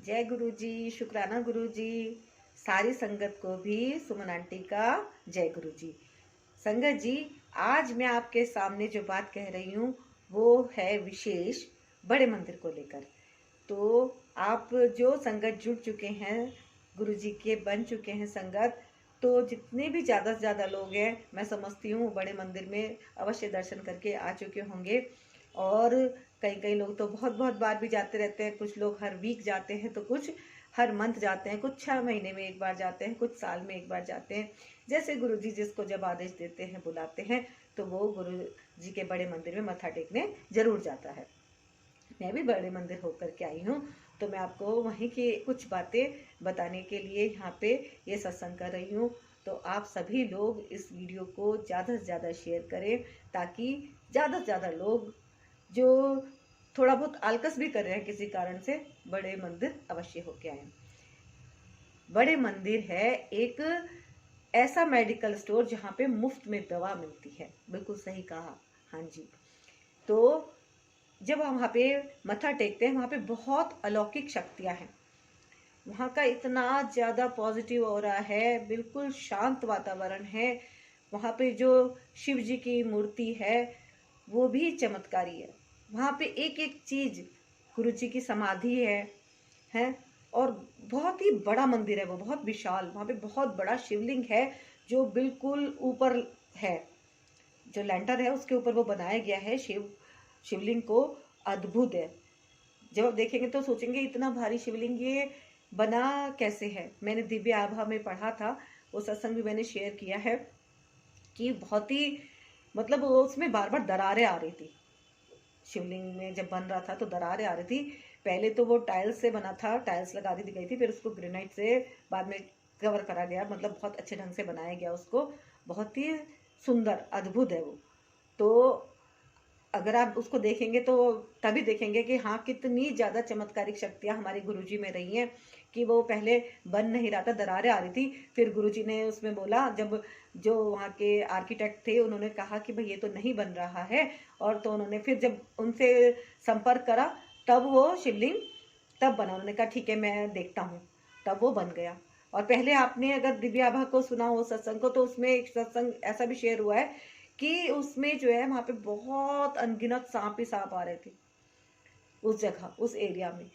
जय गुरु जी, शुक्राना गुरु जी। सारी संगत को भी सुमन आंटी का जय गुरु जी। संगत जी, आज मैं आपके सामने जो बात कह रही हूँ वो है विशेष बड़े मंदिर को लेकर। तो आप जो संगत जुड़ चुके हैं, गुरु जी के बन चुके हैं संगत, तो जितने भी ज़्यादा से ज़्यादा लोग हैं, मैं समझती हूँ बड़े मंदिर में अवश्य दर्शन करके आ चुके होंगे। और कई कई लोग तो बहुत बहुत बार भी जाते रहते हैं, कुछ लोग हर वीक जाते हैं, तो कुछ हर मंथ जाते हैं, कुछ 6 महीने में एक बार जाते हैं, कुछ साल में एक बार जाते हैं। जैसे गुरु जी जिसको जब आदेश देते हैं, बुलाते हैं, तो वो गुरु जी के बड़े मंदिर में मत्था टेकने जरूर जाता है। मैं भी बड़े मंदिर होकर के आई हूँ, तो मैं आपको वहीं की कुछ बातें बताने के लिए यहाँ पे ये सत्संग कर रही हूँ। तो आप सभी लोग इस वीडियो को ज़्यादा से ज़्यादा शेयर करें, ताकि ज़्यादा से ज़्यादा लोग जो थोड़ा बहुत आलकस भी कर रहे हैं किसी कारण से, बड़े मंदिर अवश्य होके आए। बड़े मंदिर है एक ऐसा मेडिकल स्टोर जहाँ पे मुफ्त में दवा मिलती है। बिल्कुल सही कहा, हाँ जी। तो जब हम वहाँ पे मत्था टेकते हैं, वहाँ पे बहुत अलौकिक शक्तियाँ हैं। वहाँ का इतना ज़्यादा पॉजिटिव ऑरा है, बिल्कुल शांत वातावरण है। वहाँ पे जो शिव जी की मूर्ति है वो भी चमत्कारी है। वहाँ पे एक एक चीज़, गुरु जी की समाधि है। और बहुत ही बड़ा मंदिर है, वो बहुत विशाल। वहाँ पे बहुत बड़ा शिवलिंग है जो बिल्कुल ऊपर है, जो लैंटर है उसके ऊपर वो बनाया गया है शिवलिंग को। अद्भुत है। जब आप देखेंगे तो सोचेंगे इतना भारी शिवलिंग ये बना कैसे है। मैंने दिव्य आभा में पढ़ा था, वो सत्संग भी मैंने शेयर किया है कि बहुत ही मतलब उसमें बार बार दरारें आ रही थी। शिवलिंग में जब बन रहा था तो दरारें आ रही थी। पहले तो वो टाइल्स से बना था, टाइल्स लगा दी गई थी, फिर उसको ग्रेनाइट से बाद में कवर करा गया, मतलब बहुत अच्छे ढंग से बनाया गया उसको। बहुत ही सुंदर अद्भुत है वो। तो अगर आप उसको देखेंगे तो तभी देखेंगे कि हाँ, कितनी ज़्यादा चमत्कारिक शक्तियाँ हमारे गुरुजी में रही हैं। कि वो पहले बन नहीं रहा था, दरारें आ रही थी, फिर गुरुजी ने उसमें बोला, जब जो वहाँ के आर्किटेक्ट थे उन्होंने कहा कि भाई ये तो नहीं बन रहा है, और तो उन्होंने फिर जब उनसे संपर्क करा तब वो शिवलिंग तब बना। उन्होंने कहा ठीक है मैं देखता हूँ, तब वो बन गया। और पहले आपने अगर दिव्य आभा को सुना हो सत्संग को, तो उसमें एक सत्संग ऐसा भी शेयर हुआ है कि उसमें जो है वहाँ पे बहुत अनगिनत सांप ही सांप आ रहे थे उस जगह, उस एरिया में।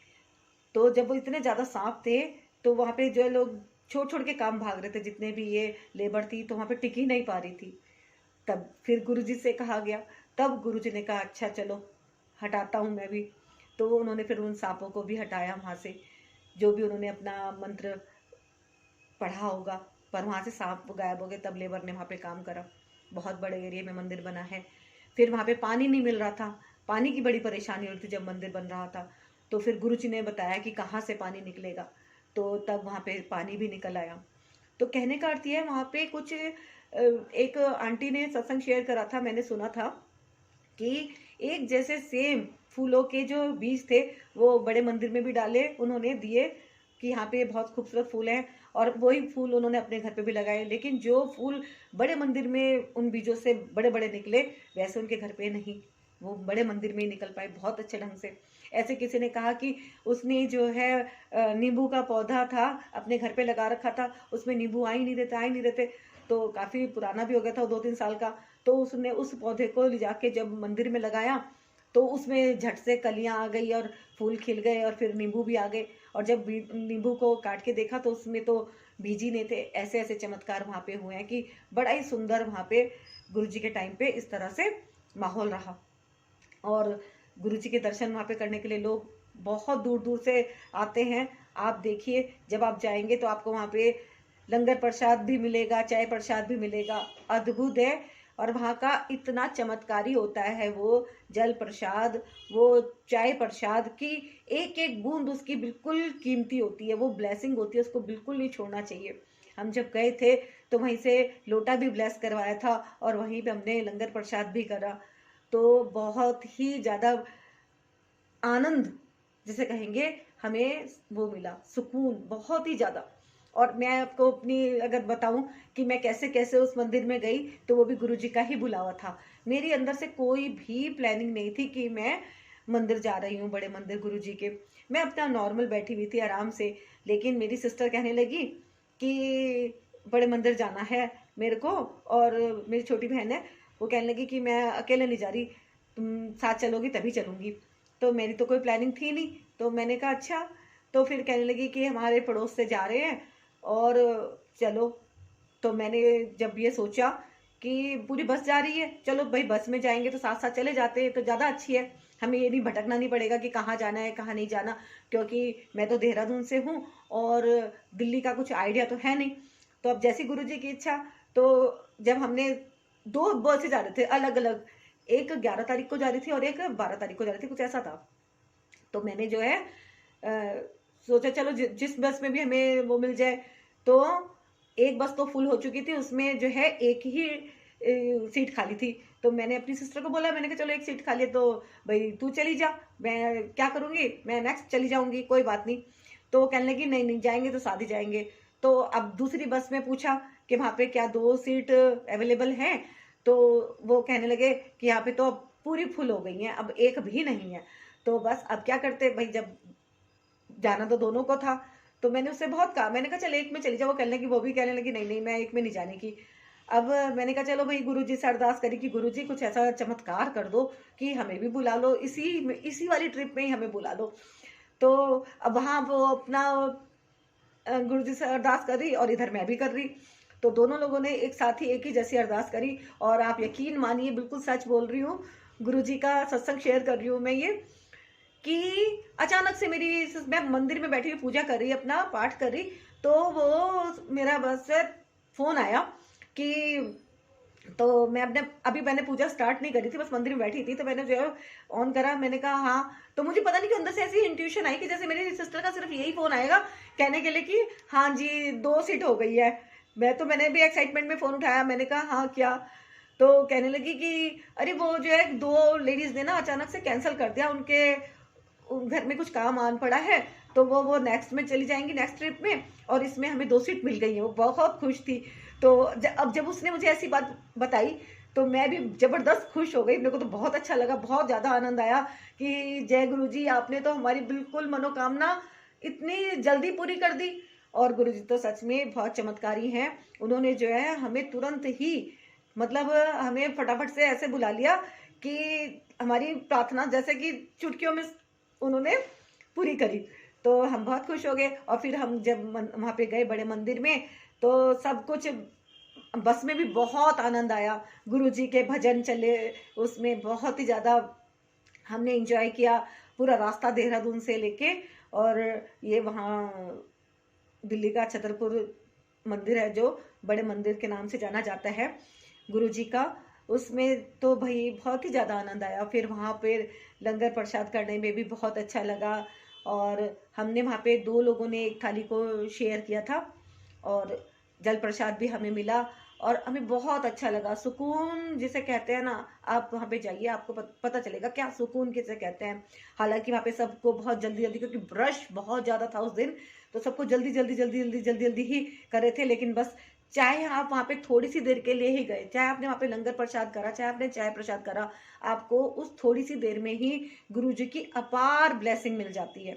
तो जब वो इतने ज़्यादा सांप थे, तो वहाँ पे जो है लोग छोड़ छोड़ के काम भाग रहे थे, जितने भी ये लेबर थी, तो वहाँ पे टिक ही नहीं पा रही थी। तब फिर गुरुजी से कहा गया, तब गुरुजी ने कहा अच्छा चलो हटाता हूँ मैं भी। तो उन्होंने फिर उन सांपों को भी हटाया वहाँ से, जो भी उन्होंने अपना मंत्र पढ़ा होगा। पर वहाँ से सांप गायब हो गए, तब लेबर ने वहाँ पे काम करा। बहुत बड़े एरिया में मंदिर बना है। फिर वहाँ पे पानी नहीं मिल रहा था, पानी की बड़ी परेशानी हो रही थी जब मंदिर बन रहा था। तो फिर गुरुजी ने बताया कि कहाँ से पानी निकलेगा, तो तब वहाँ पे पानी भी निकल आया। तो कहने का अर्थ ये है, वहाँ पे कुछ एक आंटी ने सत्संग शेयर करा था, मैंने सुना था कि एक जैसे सेम फूलों के जो बीज थे वो बड़े मंदिर में भी डाले उन्होंने, दिए कि यहाँ पे बहुत खूबसूरत फूल हैं, और वही फूल उन्होंने अपने घर पे भी लगाए। लेकिन जो फूल बड़े मंदिर में उन बीजों से बड़े बड़े निकले, वैसे उनके घर पे नहीं, वो बड़े मंदिर में ही निकल पाए बहुत अच्छे ढंग से। ऐसे किसी ने कहा कि उसने जो है नींबू का पौधा था अपने घर पे लगा रखा था, उसमें नींबू आ ही नहीं रहते। तो काफ़ी पुराना भी हो गया था, 2-3 साल का। तो उसने उस पौधे को ले जाके जब मंदिर में लगाया, तो उसमें झट से कलियां आ गई और फूल खिल गए, और फिर नींबू भी आ गए। और जब नींबू को काट के देखा तो उसमें तो बीज ही नहीं थे। ऐसे ऐसे चमत्कार वहाँ पे हुए हैं कि बड़ा ही सुंदर वहाँ पे गुरु जी के टाइम पे इस तरह से माहौल रहा। और गुरु जी के दर्शन वहाँ पे करने के लिए लोग बहुत दूर दूर से आते हैं। आप देखिए, जब आप जाएंगे तो आपको वहाँ पे लंगर प्रसाद भी मिलेगा, चाय प्रसाद भी मिलेगा। अद्भुत है। और वहाँ का इतना चमत्कारी होता है वो जल प्रसाद, वो चाय प्रसाद की एक एक बूंद उसकी बिल्कुल कीमती होती है, वो ब्लेसिंग होती है, उसको बिल्कुल नहीं छोड़ना चाहिए। हम जब गए थे तो वहीं से लोटा भी ब्लेस करवाया था, और वहीं पे हमने लंगर प्रसाद भी करा। तो बहुत ही ज़्यादा आनंद जिसे कहेंगे, हमें वो मिला, सुकून बहुत ही ज़्यादा। और मैं आपको अपनी अगर बताऊं कि मैं कैसे कैसे उस मंदिर में गई, तो वो भी गुरुजी का ही बुलावा था। मेरी अंदर से कोई भी प्लानिंग नहीं थी कि मैं मंदिर जा रही हूँ, बड़े मंदिर गुरु जी के। मैं अपना नॉर्मल बैठी हुई थी आराम से, लेकिन मेरी सिस्टर कहने लगी कि बड़े मंदिर जाना है मेरे को, और मेरी छोटी बहन है, वो कहने लगी कि मैं अकेले नहीं जा रही, तुम साथ चलोगी तभी चलूँगी। तो मेरी तो कोई प्लानिंग थी नहीं, तो मैंने कहा अच्छा। तो फिर कहने लगी कि हमारे पड़ोस से जा रहे हैं और चलो। तो मैंने जब ये सोचा कि पूरी बस जा रही है, चलो भाई बस में जाएंगे तो साथ साथ चले जाते हैं तो ज़्यादा अच्छी है, हमें ये नहीं भटकना नहीं पड़ेगा कि कहाँ जाना है कहाँ नहीं जाना, क्योंकि मैं तो देहरादून से हूँ और दिल्ली का कुछ आइडिया तो है नहीं। तो अब जैसी गुरुजी की इच्छा, तो जब हमने दो बसें जा रहे थे अलग अलग, एक 11 तारीख को जा रही थी और एक 12 तारीख को जा रही थी, कुछ ऐसा था। तो मैंने जो है सोचा चलो जिस बस में भी हमें वो मिल जाए। तो एक बस तो फुल हो चुकी थी, उसमें जो है एक ही सीट खाली थी। तो मैंने अपनी सिस्टर को बोला, मैंने कहा चलो एक सीट खाली है तो भाई तू चली जा, मैं क्या करूँगी, मैं नेक्स्ट चली जाऊँगी, कोई बात नहीं। तो कहने लगी नहीं नहीं जाएंगे तो साथ ही जाएंगे। तो अब दूसरी बस में पूछा कि वहाँ पे क्या 2 सीट अवेलेबल हैं, तो वो कहने लगे कि यहाँ पे तो अब पूरी फुल हो गई हैं, अब एक भी नहीं है। तो बस अब क्या करते भाई, जब जाना तो दोनों को था। तो मैंने उससे बहुत कहा, मैंने कहा चल एक में चली जाओ, वो कहने लगी, वो भी कहने लगी नहीं नहीं मैं एक में नहीं जाने की। अब मैंने कहा चलो भाई गुरुजी से अरदास करी कि गुरुजी कुछ ऐसा चमत्कार कर दो कि हमें भी बुला लो, इसी वाली ट्रिप में ही हमें बुला लो। तो अब वहाँ वो अपना गुरुजी से अरदास कर रही और इधर मैं भी कर रही। तो दोनों लोगों ने एक साथ ही एक ही जैसी अरदास करी, और आप यकीन मानिए बिल्कुल सच बोल रही हूँ, गुरुजी का सत्संग शेयर कर रही हूँ मैं ये, कि अचानक से मैं मंदिर में बैठी हुई पूजा कर रही, अपना पाठ कर रही, तो वो मेरा बस फोन आया कि, तो मैं मैंने पूजा स्टार्ट नहीं करी थी, बस मंदिर में बैठी थी, तो मैंने जो है ऑन करा, मैंने कहा हाँ। तो मुझे पता नहीं कि अंदर से ऐसी इंट्यूशन आई कि जैसे मेरी सिस्टर का सिर्फ यही फोन आएगा कहने के लिए कि हाँ जी 2 सीट हो गई है। मैंने भी एक्साइटमेंट में फोन उठाया, मैंने कहा हाँ क्या। तो कहने लगी कि अरे वो जो है 2 लेडीज ने ना अचानक से कैंसिल कर दिया, उनके घर में कुछ काम आन पड़ा है, तो वो नेक्स्ट में चली जाएंगी, नेक्स्ट ट्रिप में, और इसमें हमें 2 सीट मिल गई है। वो बहुत खुश थी। तो अब जब उसने मुझे ऐसी बात बताई तो मैं भी जबरदस्त खुश हो गई, मेरे को तो बहुत अच्छा लगा, बहुत ज़्यादा आनंद आया कि जय गुरु जी, आपने तो हमारी बिल्कुल मनोकामना इतनी जल्दी पूरी कर दी। और गुरु जी तो सच में बहुत चमत्कारी हैं, उन्होंने जो है हमें तुरंत ही, मतलब हमें फटाफट से ऐसे बुला लिया कि हमारी प्रार्थना जैसे कि चुटकियों में उन्होंने पूरी करी। तो हम बहुत खुश हो गए, और फिर हम जब वहाँ पे गए बड़े मंदिर में, तो सब कुछ, बस में भी बहुत आनंद आया, गुरुजी के भजन चले, उसमें बहुत ही ज़्यादा हमने एंजॉय किया पूरा रास्ता देहरादून से लेके। और ये वहाँ दिल्ली का छतरपुर मंदिर है जो बड़े मंदिर के नाम से जाना जाता है गुरुजी का, उसमें तो भाई बहुत ही ज़्यादा आनंद आया। फिर वहाँ पे लंगर प्रसाद करने में भी बहुत अच्छा लगा, और हमने वहाँ पे 2 लोगों ने एक थाली को शेयर किया था, और जल प्रसाद भी हमें मिला, और हमें बहुत अच्छा लगा। सुकून जिसे कहते हैं ना, आप वहाँ पे जाइए आपको पता चलेगा क्या सुकून किसे कहते हैं। हालांकि वहाँ पे सबको बहुत जल्दी जल्दी, क्योंकि रश बहुत ज़्यादा था उस दिन, तो सबको जल्दी जल्दी जल्दी जल्दी जल्दी जल्दी ही कर रहे थे। लेकिन बस चाहे आप वहाँ पे थोड़ी सी देर के लिए ही गए, चाहे आपने वहाँ पे लंगर प्रसाद करा, चाहे आपने चाय प्रसाद करा, आपको उस थोड़ी सी देर में ही गुरु जी की अपार ब्लेसिंग मिल जाती है।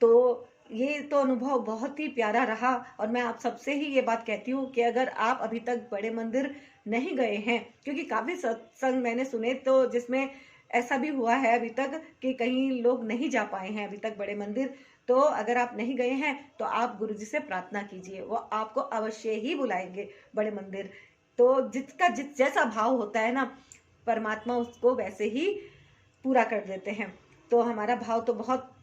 तो ये तो अनुभव बहुत ही प्यारा रहा, और मैं आप सबसे ही ये बात कहती हूँ कि अगर आप अभी तक बड़े मंदिर नहीं गए हैं, क्योंकि काफ़ी सत्संग मैंने सुने तो जिसमें ऐसा भी हुआ है अभी तक कि कहीं लोग नहीं जा पाए हैं अभी तक बड़े मंदिर, तो अगर आप नहीं गए हैं तो आप गुरुजी से प्रार्थना कीजिए, वो आपको अवश्य ही बुलाएंगे बड़े मंदिर। तो जैसा भाव होता है ना, परमात्मा उसको वैसे ही पूरा कर देते हैं। तो हमारा भाव तो बहुत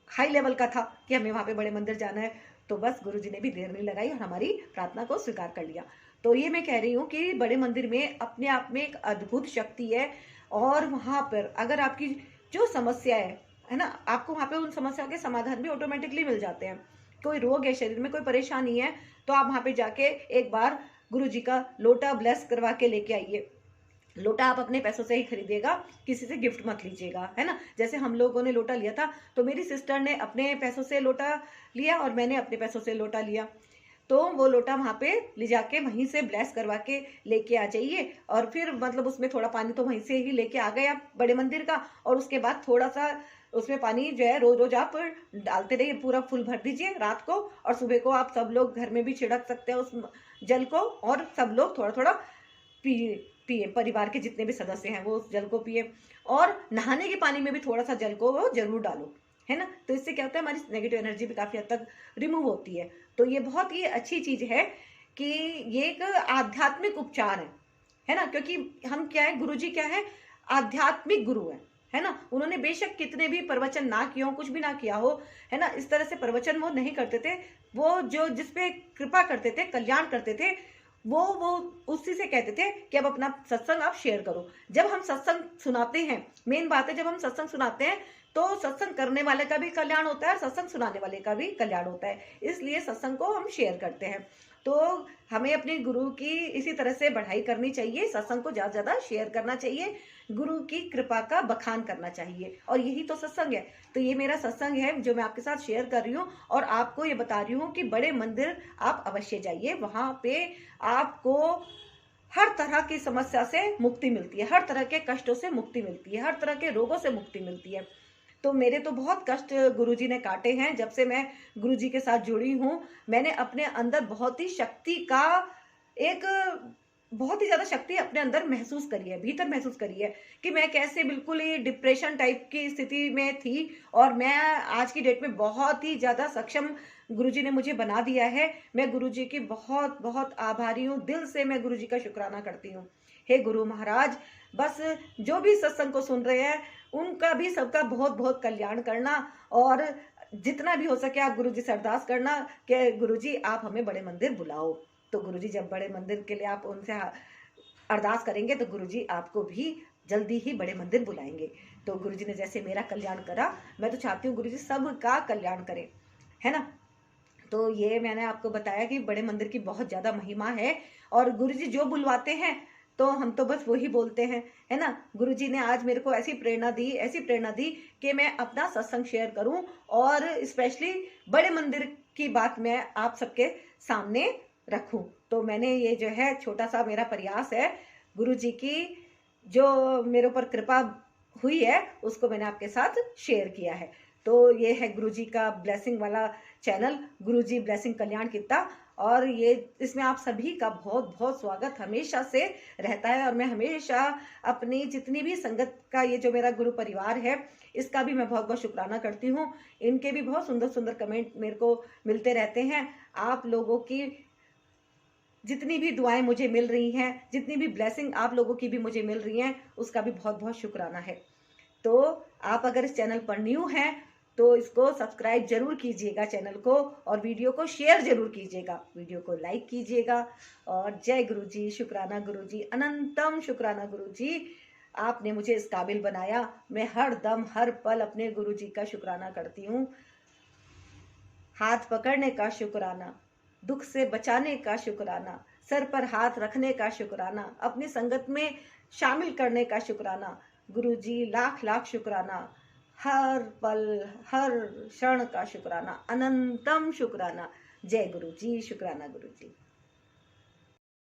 हाई लेवल का था कि हमें वहाँ पे बड़े मंदिर जाना है, तो बस गुरुजी ने भी देर नहीं लगाई और हमारी प्रार्थना को स्वीकार कर लिया। तो ये मैं कह रही हूँ कि बड़े मंदिर में अपने आप में एक अद्भुत शक्ति है, और वहाँ पर अगर आपकी जो समस्या है ना, आपको वहाँ पे उन समस्याओं के समाधान भी ऑटोमेटिकली मिल जाते हैं। कोई रोग है शरीर में, कोई परेशानी है, तो आप वहाँ पे जाके एक बार गुरुजी का लोटा ब्लेस करवा के लेके आइए। लोटा आप अपने पैसों से ही खरीदिएगा, किसी से गिफ्ट मत लीजिएगा, है ना। जैसे हम लोगों ने लोटा लिया था, तो मेरी सिस्टर ने अपने पैसों से लोटा लिया और मैंने अपने पैसों से लोटा लिया। तो वो लोटा वहाँ पे ले जाके वहीं से ब्लेस करवा के लेके आ जाइए। और फिर मतलब उसमें थोड़ा पानी तो वहीं से ही लेके आ गए आप बड़े मंदिर का, और उसके बाद थोड़ा सा उसमें पानी जो है रोज रोज आप डालते रहिए, पूरा फुल भर दीजिए रात को, और सुबह को आप सब लोग घर में भी छिड़क सकते हैं उस जल को, और सब लोग थोड़ा थोड़ा पिए पिए, परिवार के जितने भी सदस्य हैं वो उस जल को पिए। और नहाने के पानी में भी थोड़ा सा जल को वो जरूर डालो, है ना। तो इससे क्या होता है, हमारी नेगेटिव एनर्जी भी काफी हद तक रिमूव होती है। तो ये बहुत ही अच्छी चीज है कि ये एक आध्यात्मिक उपचार है ना। क्योंकि हम क्या है, गुरुजी क्या है, आध्यात्मिक गुरु है ना। उन्होंने बेशक कितने भी प्रवचन ना किया हो, कुछ भी ना किया हो, है ना, इस तरह से प्रवचन वो नहीं करते थे। वो जो जिसपे कृपा करते थे, कल्याण करते थे, वो उसी से कहते थे कि अब अपना सत्संग आप शेयर करो। जब हम सत्संग सुनाते हैं, मेन बात है, जब हम सत्संग सुनाते हैं तो सत्संग करने वाले का भी कल्याण होता है, सत्संग सुनाने वाले का भी कल्याण होता है। इसलिए सत्संग को हम शेयर करते हैं। तो हमें अपने गुरु की इसी तरह से बढ़ाई करनी चाहिए, सत्संग को ज्यादा ज्यादा शेयर करना चाहिए, गुरु की कृपा का बखान करना चाहिए, और यही तो सत्संग है। तो ये मेरा सत्संग है जो मैं आपके साथ शेयर कर रही हूँ, और आपको ये बता रही हूँ कि बड़े मंदिर आप अवश्य जाइए। वहां पे आपको हर तरह की समस्या से मुक्ति मिलती है, हर तरह के कष्टों से मुक्ति मिलती है, हर तरह के रोगों से मुक्ति मिलती है। तो मेरे तो बहुत कष्ट गुरुजी ने काटे हैं जब से मैं गुरुजी के साथ जुड़ी हूँ। मैंने अपने अंदर बहुत ही शक्ति का एक बहुत ही ज्यादा शक्ति अपने अंदर महसूस करी है, भीतर महसूस करी है, कि मैं कैसे बिल्कुल ही डिप्रेशन टाइप की स्थिति में थी, और मैं आज की डेट में बहुत ही ज्यादा सक्षम गुरुजी ने मुझे बना दिया है। मैं गुरुजी की बहुत बहुत आभारी हूँ, दिल से मैं गुरुजी का शुक्राना करती हूँ। हे गुरु महाराज, बस जो भी सत्संग को सुन रहे हैं उनका भी सबका बहुत बहुत कल्याण करना, और जितना भी हो सके आप गुरुजी से अरदास करना कि गुरुजी आप हमें बड़े मंदिर बुलाओ। तो गुरुजी जब बड़े मंदिर के लिए आप उनसे अरदास करेंगे तो गुरुजी आपको भी जल्दी ही बड़े मंदिर बुलाएंगे। तो गुरुजी ने जैसे मेरा कल्याण करा, मैं तो चाहती हूँ गुरुजी सबका कल्याण करें, है ना। तो ये मैंने आपको बताया कि बड़े मंदिर की बहुत ज्यादा महिमा है, और गुरुजी जो बुलवाते हैं तो हम तो बस वही बोलते हैं, है ना। गुरुजी ने आज मेरे को ऐसी प्रेरणा दी कि मैं अपना सत्संग शेयर करूं, और स्पेशली बड़े मंदिर की बात मैं आप सबके सामने रखूं। तो मैंने ये जो है छोटा सा मेरा प्रयास है, गुरुजी की जो मेरे ऊपर कृपा हुई है उसको मैंने आपके साथ शेयर किया है। तो ये है गुरुजी का ब्लेसिंग वाला चैनल, गुरुजी ब्लेसिंग कल्याण कित्ता, और ये इसमें आप सभी का बहुत बहुत स्वागत हमेशा से रहता है। और मैं हमेशा अपनी जितनी भी संगत का ये जो मेरा गुरु परिवार है इसका भी मैं बहुत बहुत शुक्राना करती हूँ। इनके भी बहुत सुंदर सुंदर कमेंट मेरे को मिलते रहते हैं। आप लोगों की जितनी भी दुआएं मुझे मिल रही हैं, जितनी भी ब्लेसिंग आप लोगों की भी मुझे मिल रही हैं, उसका भी बहुत बहुत शुक्राना है। तो आप अगर इस चैनल पर न्यू हैं तो इसको सब्सक्राइब जरूर कीजिएगा चैनल को, और वीडियो को शेयर जरूर कीजिएगा, वीडियो को लाइक कीजिएगा। और जय गुरुजी, शुक्राना गुरुजी, अनंतम शुक्राना गुरुजी, आपने मुझे इस काबिल बनाया। मैं हर दम हर पल अपने गुरुजी का शुक्राना करती हूँ। हाथ पकड़ने का शुक्राना, दुख से बचाने का शुक्राना, सर पर हाथ रखने का शुक्राना, अपनी संगत में शामिल करने का शुक्राना। गुरुजी लाख लाख शुक्राना, हर पल हर क्षण का शुक्राना, अनंतम शुक्राना। जय गुरुजी, शुक्राना गुरुजी।